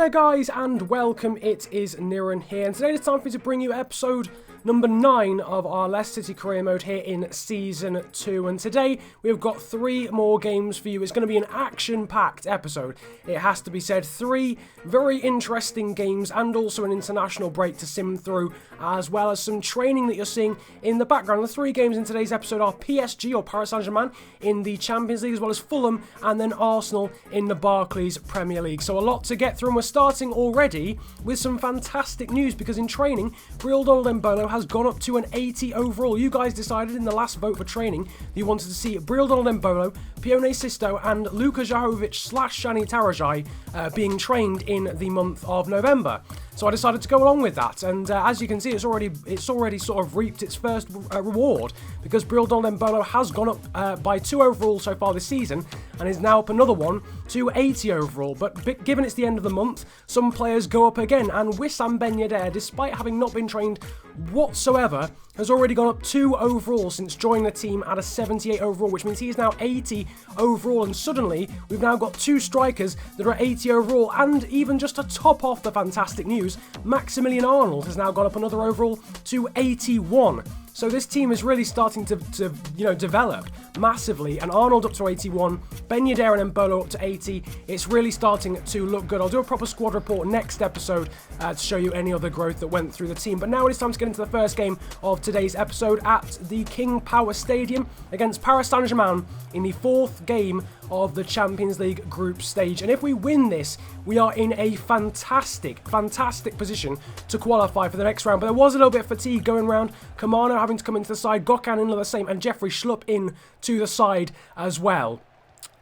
there guys, and welcome. It is Niran here, and today it's time for me to bring you episode number 9 of our Leicester City career mode here in Season 2. And today we've got 3 more games for you. It's going to be an action-packed episode. It has to be said, 3 very interesting games and also an international break to sim through, as well as some training that you're seeing in the background. The 3 games in today's episode are PSG or Paris Saint-Germain in the Champions League, as well as Fulham and then Arsenal in the Barclays Premier League. So a lot to get through, and we're starting already with some fantastic news, because in training, Dembolo has gone up to an 80 overall. You guys decided in the last vote for training that you wanted to see Dembolo, Pione Sisto and Luka Jahovic / Shani Tarajai being trained in the month of November. So I decided to go along with that, and as you can see, it's already sort of reaped its first reward, because Dembolo has gone up by 2 overall so far this season, and is now up another one to 80 overall. But given it's the end of the month, some players go up again, and Wissam Ben Yedder, despite having not been trained whatsoever, has already gone up 2 overall since joining the team at a 78 overall, which means he is now 80 overall, and suddenly we've now got 2 strikers that are 80 overall. And even just to top off the fantastic news, Maximilian Arnold has now gone up another overall to 81. So this team is really starting to develop massively, and Arnold up to 81, Ben Yedder and Embolo up to 80. It's really starting to look good. I'll do a proper squad report next episode to show you any other growth that went through the team. But now it is time to get into the first game of today's episode at the KingPower Stadium against Paris Saint-Germain in the 4th game of the Champions League group stage. And if we win this, we are in a fantastic position to qualify for the next round. But there was a little bit of fatigue going around. Kamano having to come into the side, Gökhan Inler the same, and Jeffrey Schlupp in to the side as well.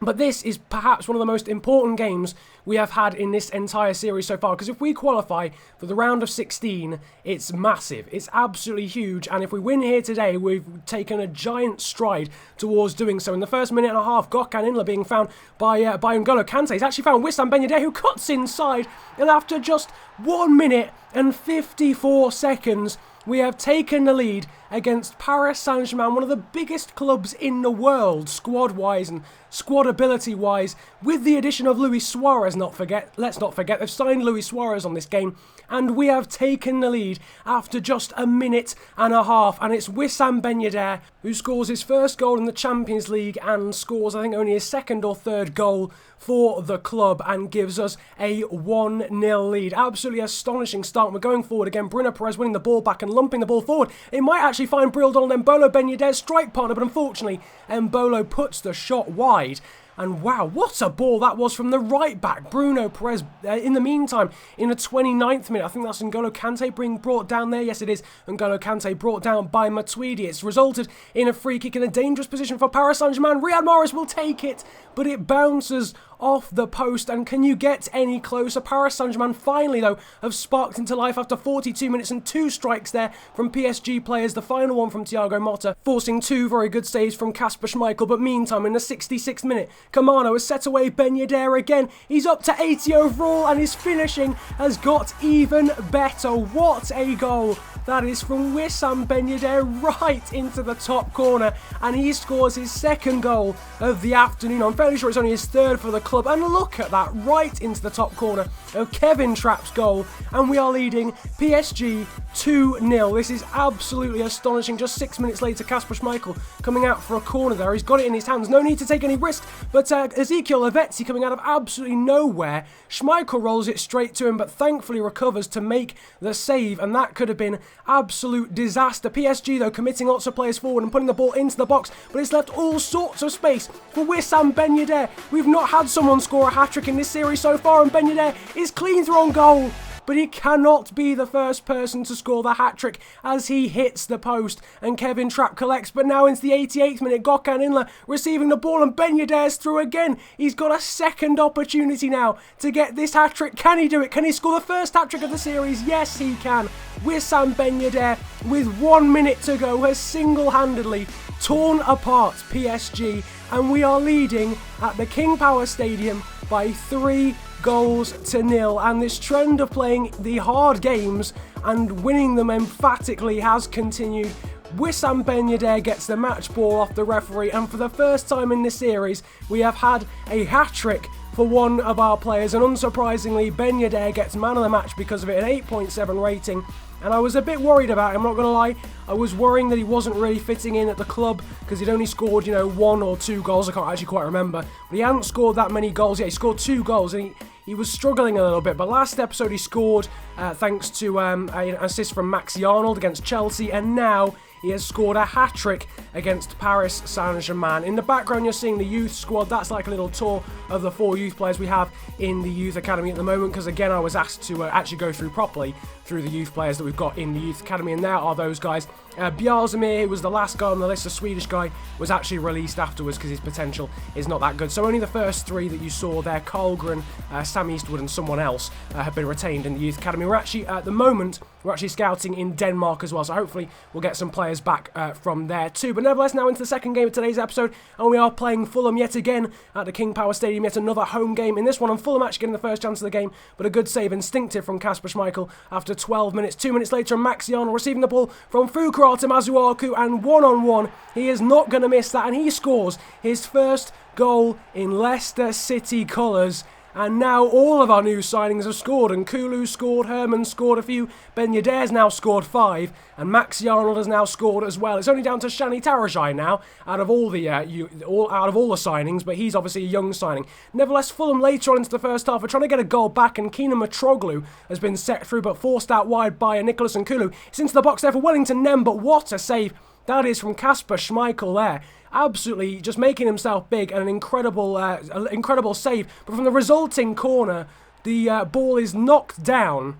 But this is perhaps one of the most important games we have had in this entire series so far, because if we qualify for the round of 16, it's massive. It's absolutely huge, and if we win here today, we've taken a giant stride towards doing so. In the first minute and a half, Gökhan Inler being found by N'Golo Kante. He's actually found Wissam Ben Yedder, who cuts inside, and after just 1 minute and 54 seconds, we have taken the lead against Paris Saint-Germain, one of the biggest clubs in the world, squad-wise and squad ability-wise, with the addition of Luis Suarez. Let's not forget, they've signed Luis Suarez on this game, and we have taken the lead after just 1 minute and a half, and it's Wissam Ben Yedder who scores his first goal in the Champions League and scores, I think, only his 2nd or 3rd goal for the club, and gives us a 1-0 lead. Absolutely astonishing start. We're going forward again. Bruno Perez winning the ball back and lumping the ball forward. It might actually find Embolo, Ben Yedder's strike partner, but unfortunately Embolo puts the shot wide. And wow, what a ball that was from the right back, Bruno Perez. In the meantime, in the 29th minute, I think that's N'Golo Kante being brought down there. Yes, it is N'Golo Kante brought down by Matuidi. It's resulted in a free kick in a dangerous position for Paris Saint-Germain. Riyad Mahrez will take it, but it bounces off the post, and can you get any closer? Paris Saint-Germain finally, though, have sparked into life after 42 minutes and 2 strikes there from PSG players. The final one from Thiago Motta, forcing 2 very good saves from Kasper Schmeichel. But meantime, in the 66th minute, Kamano has set away Ben Yedder again. He's up to 80 overall, and his finishing has got even better. What a goal that is from Wissam Ben Yedder, right into the top corner, and he scores his 2nd goal of the afternoon. I'm fairly sure it's only his 3rd for the club, and look at that, right into the top corner of Kevin Trapp's goal, and we are leading PSG 2-0. This is absolutely astonishing. Just 6 minutes later, Kasper Schmeichel coming out for a corner there. He's got it in his hands, no need to take any risk, but Ezekiel Lavezzi coming out of absolutely nowhere. Schmeichel rolls it straight to him, but thankfully recovers to make the save, and that could have been absolute disaster. PSG, though, committing lots of players forward and putting the ball into the box, but it's left all sorts of space for Wissam Ben Yedder. We've not had someone score a hat-trick in this series so far, and Ben Yedder is clean through on goal. But he cannot be the first person to score the hat-trick as he hits the post, and Kevin Trapp collects. But now into the 88th minute, Gökhan Inler receiving the ball, and Ben Yedder's through again. He's got a 2nd opportunity now to get this hat-trick. Can he do it? Can he score the first hat-trick of the series? Yes, he can. Wissam Ben Yedder, with 1 minute to go, has single-handedly torn apart PSG, and we are leading at the KingPower Stadium by 3 goals to 0, and this trend of playing the hard games and winning them emphatically has continued. Wissam Ben Yedder gets the match ball off the referee, and for the first time in this series, we have had a hat-trick for one of our players, and unsurprisingly, Ben Yedder gets man of the match because of it, an 8.7 rating. And I was a bit worried about him, I'm not going to lie. I was worrying that he wasn't really fitting in at the club because he'd only scored, 1 or 2 goals. I can't actually quite remember. But he hadn't scored that many goals. Yeah, he scored 2 goals and he was struggling a little bit. But last episode he scored thanks to an assist from Maxi Arnold against Chelsea. And now he has scored a hat-trick against Paris Saint-Germain. In the background, you're seeing the youth squad. That's like a little tour of the 4 youth players we have in the youth academy at the moment, because again, I was asked to actually go through properly through the youth players that we've got in the youth academy, and there are those guys. Bjarsamir, who was the last guy on the list, a Swedish guy, was actually released afterwards because his potential is not that good. So only the first 3 that you saw there, Karlgren, Sam Eastwood and someone else, have been retained in the youth academy. We're actually, at the moment, we're actually scouting in Denmark as well, so hopefully we'll get some players back from there too. But nevertheless, now into the second game of today's episode, and we are playing Fulham yet again at the KingPower Stadium, yet another home game. In this one, Fulham actually getting the first chance of the game, but a good save, instinctive from Kasper Schmeichel after 12 minutes. 2 minutes later, Maxi Arnold receiving the ball from Fukrata Masuaku, and one-on-one, he is not going to miss that, and he scores his first goal in Leicester City colours. And now all of our new signings have scored, and Kulu scored, Herman scored a few, Ben Yedder's now scored 5, and Maxi Arnold has now scored as well. It's only down to Shani Tarajai now, out of all the signings, but he's obviously a young signing. Nevertheless, Fulham later on into the first half are trying to get a goal back, and Kenan Mitroglou has been set through, but forced out wide by Nicholas and Kulu. It's into the box there for Wellington Nem, but what a save that is from Kasper Schmeichel there. Absolutely just making himself big, and an incredible save. But from the resulting corner, the ball is knocked down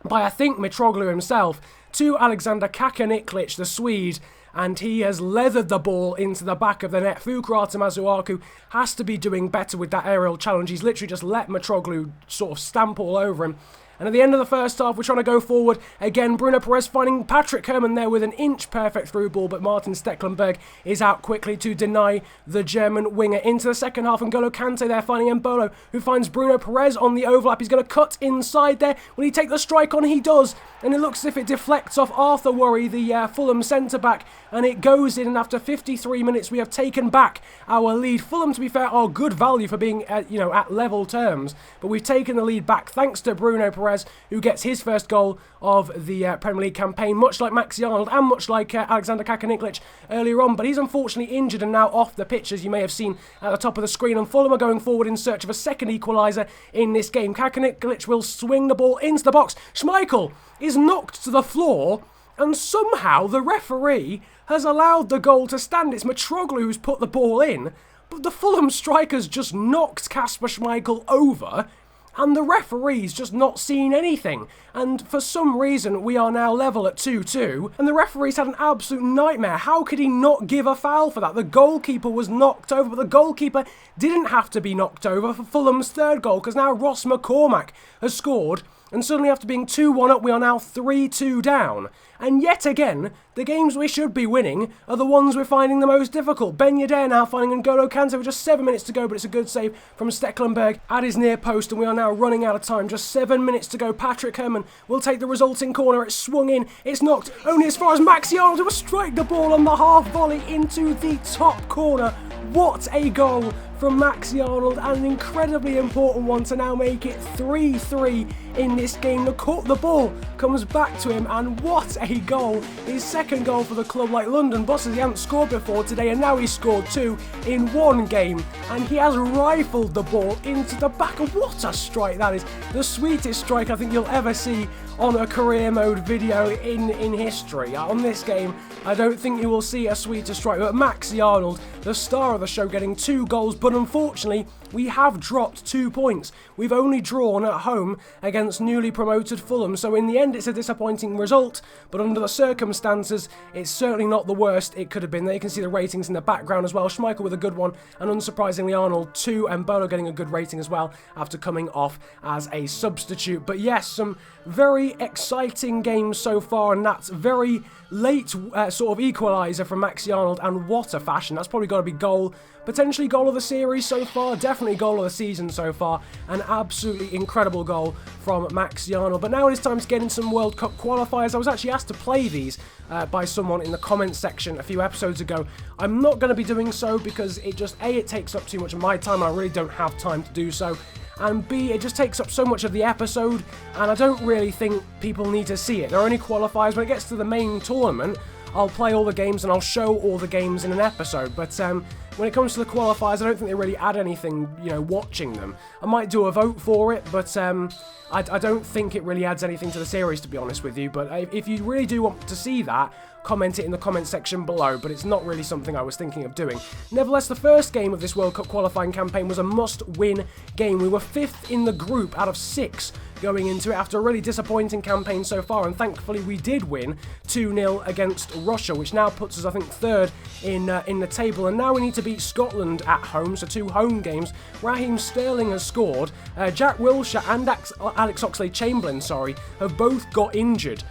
by, I think, Mitroglou himself to Alexander Kacaniklic, the Swede, and he has leathered the ball into the back of the net. Fukrata Masuaku has to be doing better with that aerial challenge. He's literally just let Mitroglou sort of stamp all over him. And at the end of the first half, we're trying to go forward. Again, Bruno Perez finding Patrick Herman there with an inch-perfect through ball, but Martin Stecklenburg is out quickly to deny the German winger. Into the second half, and N'Golo Kante there finding Mbolo, who finds Bruno Perez on the overlap. He's going to cut inside there. Will he take the strike on? He does. And it looks as if it deflects off Arthur Worry, the Fulham centre-back, and it goes in. And after 53 minutes, we have taken back our lead. Fulham, to be fair, are good value for being, at level terms, but we've taken the lead back thanks to Bruno Perez, who gets his first goal of the Premier League campaign, much like Maxi Arnold and much like Alexander Kacaniklic earlier on. But he's unfortunately injured and now off the pitch, as you may have seen at the top of the screen. And Fulham are going forward in search of a second equaliser in this game. Kacaniklic will swing the ball into the box. Schmeichel is knocked to the floor, and somehow the referee has allowed the goal to stand. It's Mitroglou who's put the ball in, but the Fulham strikers just knocked Kasper Schmeichel over, and the referee's just not seen anything. And for some reason, we are now level at 2-2, and the referee's had an absolute nightmare. How could he not give a foul for that? The goalkeeper was knocked over, but the goalkeeper didn't have to be knocked over for Fulham's third goal, because now Ross McCormack has scored, and suddenly after being 2-1 up, we are now 3-2 down. And yet again, the games we should be winning are the ones we're finding the most difficult. Ben Yedder now finding N'Golo Kante with just 7 minutes to go, but it's a good save from Stecklenburg at his near post, and we are now running out of time. Just 7 minutes to go. Patrick Herman will take the resulting corner. It's swung in. It's knocked only as far as Maxi Arnold, who will strike the ball on the half volley into the top corner. What a goal from Maxi Arnold, and an incredibly important one to now make it 3-3 in this game. The ball comes back to him, and what a goal. His second goal for the club. Like London Buses, he hadn't scored before today, and now he's scored 2 in one game, and he has rifled the ball into the back. What a strike that is. The sweetest strike I think you'll ever see on a career mode video in history. On this game, I don't think you will see a sweeter strike, but Maxi Arnold, the star of the show, getting 2 goals, but unfortunately, we have dropped 2 points. We've only drawn at home against newly promoted Fulham, so in the end it's a disappointing result, but under the circumstances, it's certainly not the worst it could have been. There you can see the ratings in the background as well. Schmeichel with a good one, and unsurprisingly Arnold 2, and Bolo getting a good rating as well after coming off as a substitute. But yes, some very exciting games so far, and that's very late sort of equaliser from Maxi Arnold, and what a fashion. That's probably got to be potentially goal of the series. series so far, definitely goal of the season so far, an absolutely incredible goal from Maxiano. But now it is time to get in some World Cup qualifiers. I was actually asked to play these by someone in the comments section a few episodes ago. I'm not going to be doing so because it takes up too much of my time and I really don't have time to do so. And B, it just takes up so much of the episode, and I don't really think people need to see it. There are only qualifiers. When it gets to the main tournament, I'll play all the games and I'll show all the games in an episode, but when it comes to the qualifiers, I don't think they really add anything, watching them. I might do a vote for it, but I don't think it really adds anything to the series, to be honest with you. But if you really do want to see that, comment it in the comment section below, but it's not really something I was thinking of doing. Nevertheless, the first game of this World Cup qualifying campaign was a must-win game. We were 5th in the group out of 6 going into it after a really disappointing campaign so far, and thankfully we did win 2-0 against Russia, which now puts us, I think, 3rd in the table. And now we need to beat Scotland at home, so 2 home games. Raheem Sterling has scored. Jack Wilshere and Alex Oxlade-Chamberlain, have both got injured,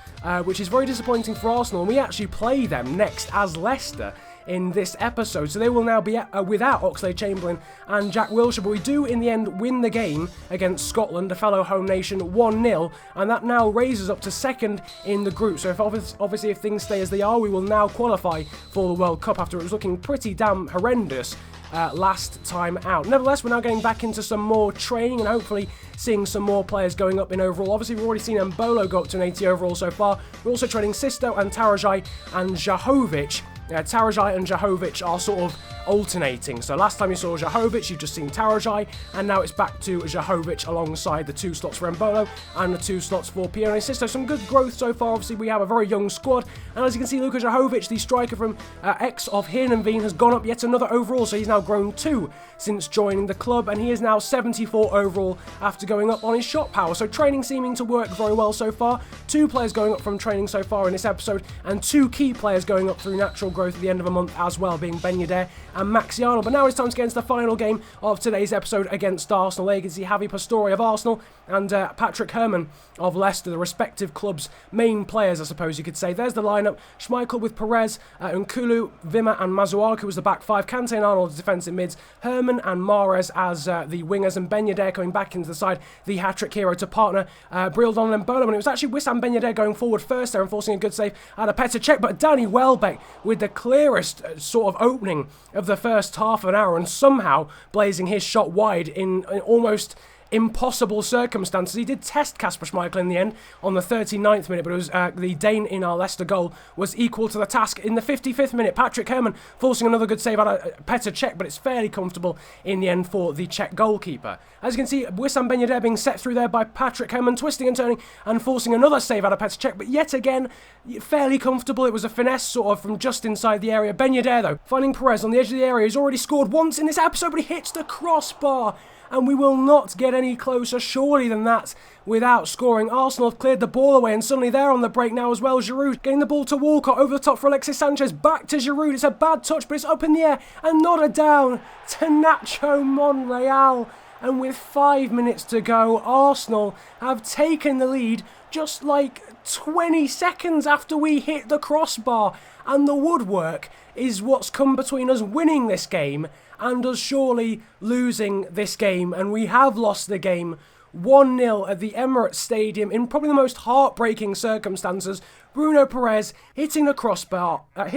which is very disappointing for Arsenal, and we actually play them next as Leicester in this episode, so they will now be without Oxlade-Chamberlain and Jack Wilshere, but we do in the end win the game against Scotland, a fellow home nation, 1-0, and that now raises up to 2nd in the group. So obviously if things stay as they are, we will now qualify for the World Cup after it was looking pretty damn horrendous last time out. Nevertheless, we're now getting back into some more training and hopefully seeing some more players going up in overall. Obviously, we've already seen Mbolo go up to an 80 overall so far. We're also training Sisto and Tarajai and Jahovic. Tarajai and Jahovic are sort of alternating. So last time you saw Jahovic, you've just seen Tarajai, and now it's back to Jahovic alongside the 2 slots for Mbolo and the 2 slots for Pione Sisto. Some good growth so far. Obviously, we have a very young squad, and as you can see, Luka Jahovic, the striker from X of Heerenveen, has gone up yet another overall, so he's now grown 2 since joining the club, and he is now 74 overall after going up on his shot power. So training seeming to work very well so far. 2 players going up from training so far in this episode, and 2 key players going up through natural growth at the end of a month as well, being Ben Yedder and Maxiano. But now it's time to get into the final game of today's episode against Arsenal. There you can see Javi Pastore of Arsenal and Patrick Herman of Leicester, the respective clubs' main players, I suppose you could say. There's the lineup. Schmeichel with Perez, Nkulu, Vima and Mazuaku as the back 5, Kante and Arnold as defensive mids, Herman and Mahrez as the wingers, and Ben Yedder coming back into the side, the hat-trick hero, to partner Brildon and Mbolo. And it was actually Wissam Ben Yedder going forward first there and forcing a good save out of Petr Cech, but Danny Welbeck with the clearest sort of opening of the first half an hour and somehow blazing his shot wide in almost impossible circumstances. He did test Kasper Schmeichel in the end on the 39th minute, but it was the Dane in our Leicester goal was equal to the task in the 55th minute. Patrick Herman forcing another good save out of Petr Cech, but it's fairly comfortable in the end for the Czech goalkeeper. As you can see, Wissam Ben Yedder being set through there by Patrick Herman, twisting and turning and forcing another save out of Petr Cech, but yet again, fairly comfortable. It was a finesse sort of from just inside the area. Ben Yedder, though, finding Perez on the edge of the area. He's already scored once in this episode, but he hits the crossbar. And we will not get any closer, surely, than that without scoring. Arsenal have cleared the ball away, and suddenly they're on the break now as well. Giroud getting the ball to Walcott, over the top for Alexis Sanchez, back to Giroud. It's a bad touch, but it's up in the air, and not a down to Nacho Monreal. And with 5 minutes to go, Arsenal have taken the lead just like 20 seconds after we hit the crossbar. And the woodwork is what's come between us winning this game and us surely losing this game. And we have lost the game 1-0 at the Emirates Stadium in probably the most heartbreaking circumstances. Bruno Perez hitting the crossbar, and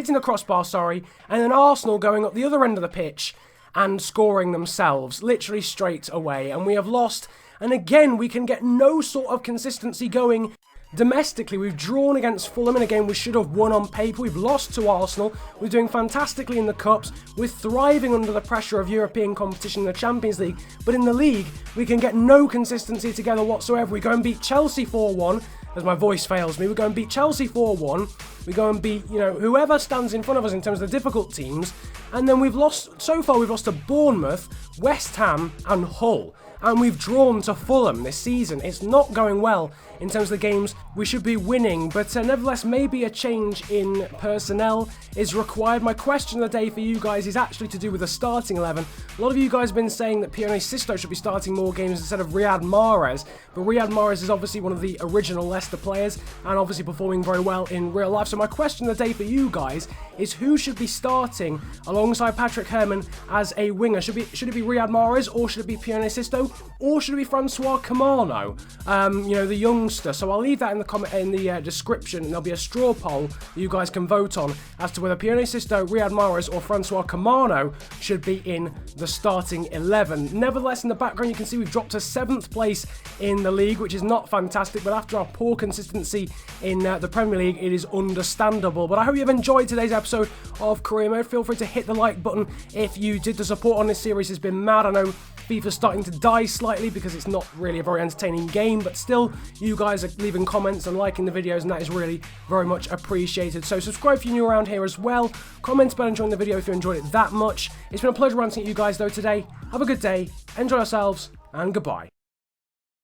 then Arsenal going up the other end of the pitch and scoring themselves, literally straight away. And we have lost, and again, we can get no sort of consistency going. Domestically, we've drawn against Fulham in a game we should have won on paper. We've lost to Arsenal. We're doing fantastically in the Cups. We're thriving under the pressure of European competition in the Champions League. But in the league, we can get no consistency together whatsoever. We go and beat Chelsea 4-1, as my voice fails me. We go and beat Chelsea 4-1. We go and beat, whoever stands in front of us in terms of the difficult teams. And then we've lost to Bournemouth, West Ham and Hull. And we've drawn to Fulham this season. It's not going well in terms of the games we should be winning, but nevertheless, maybe a change in personnel is required. My question of the day for you guys is actually to do with the starting 11. A lot of you guys have been saying that Pione Sisto should be starting more games instead of Riyad Mahrez, but Riyad Mahrez is obviously one of the original Leicester players and obviously performing very well in real life. So my question of the day for you guys is who should be starting alongside Patrick Herman as a winger? Should it be Riyad Mahrez, or should it be Pione Sisto, or should it be Francois Camano, the youngster? So I'll leave that in the description, and there'll be a straw poll you guys can vote on as to whether Pione Sisto, Riyad Mahrez, or Francois Camano should be in the starting 11. Nevertheless, in the background you can see we've dropped to 7th place in the league, which is not fantastic, but after our poor consistency in the Premier League, it is understandable. But I hope you've enjoyed today's episode of Career Mode. Feel free to hit the like button if you did. The support on this series has been mad. I know FIFA's starting to die slightly because it's not really a very entertaining game, but still, you guys are leaving comments and liking the videos, and that is really very much appreciated. So subscribe if you're new around here as well. Comment about enjoying the video if you enjoyed it that much. It's been a pleasure ranting at you guys though today. Have a good day, enjoy yourselves, and goodbye.